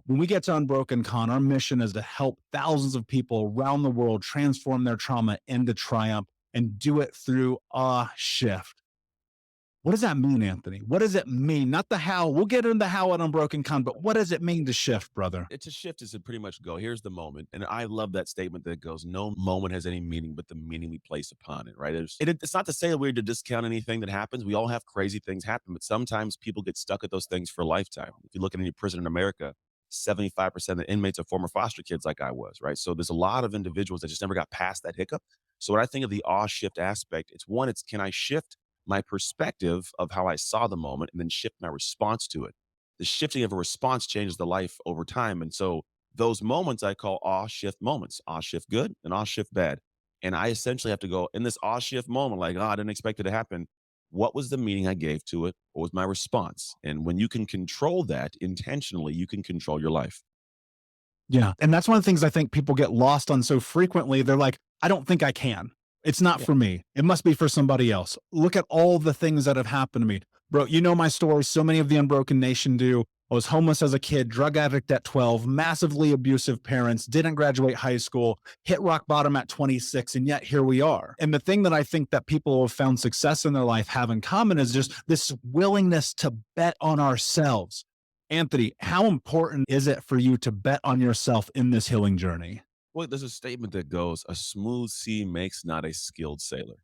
When we get to Unbroken Con, our mission is to help thousands of people around the world transform their trauma into triumph and do it through a shift. What does that mean, Anthony? What does it mean? Not the how. We'll get into the how at Unbroken Con, but what does it mean to shift, brother? It's a shift is to pretty much go, here's the moment. And I love that statement that goes, no moment has any meaning but the meaning we place upon it, right? It's not to say that we're to discount anything that happens. We all have crazy things happen, but sometimes people get stuck at those things for a lifetime. If you look at any prison in America, 75% of the inmates are former foster kids like I was, right? So there's a lot of individuals that just never got past that hiccup. So when I think of the awe shift aspect, it's one, it's can I shift my perspective of how I saw the moment and then shift my response to it. The shifting of a response changes the life over time. And so those moments I call awe shift moments, awe shift good and awe shift bad. And I essentially have to go in this awe shift moment, like, oh, I didn't expect it to happen. What was the meaning I gave to it? What was my response? And when you can control that intentionally, you can control your life. Yeah. And that's one of the things I think people get lost on so frequently. They're like, I don't think I can. It's not Yeah. for me. It must be for somebody else. Look at all the things that have happened to me. Bro, you know my story. So many of the Unbroken Nation do. I was homeless as a kid, drug addict at 12, massively abusive parents, didn't graduate high school, hit rock bottom at 26, and yet here we are. And the thing that I think that people who have found success in their life have in common is just this willingness to bet on ourselves. Anthony, how important is it for you to bet on yourself in this healing journey? Well, there's a statement that goes, a smooth sea makes not a skilled sailor.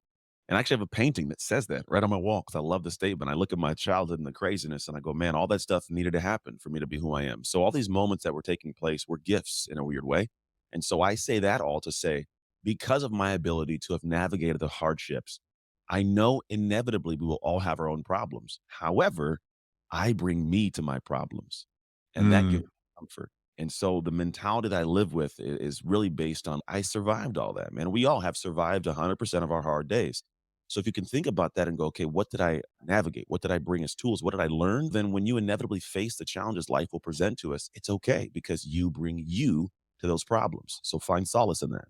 And I actually have a painting that says that right on my wall because I love the statement. I look at my childhood and the craziness and I go, man, all that stuff needed to happen for me to be who I am. So all these moments that were taking place were gifts in a weird way. And so I say that all to say, because of my ability to have navigated the hardships, I know inevitably we will all have our own problems. However, I bring me to my problems and that gives Mm, me comfort. And so the mentality that I live with is really based on I survived all that, man. We all have survived 100% of our hard days. So if you can think about that and go, okay, what did I navigate? What did I bring as tools? What did I learn? Then when you inevitably face the challenges life will present to us, it's okay because you bring you to those problems. So find solace in that.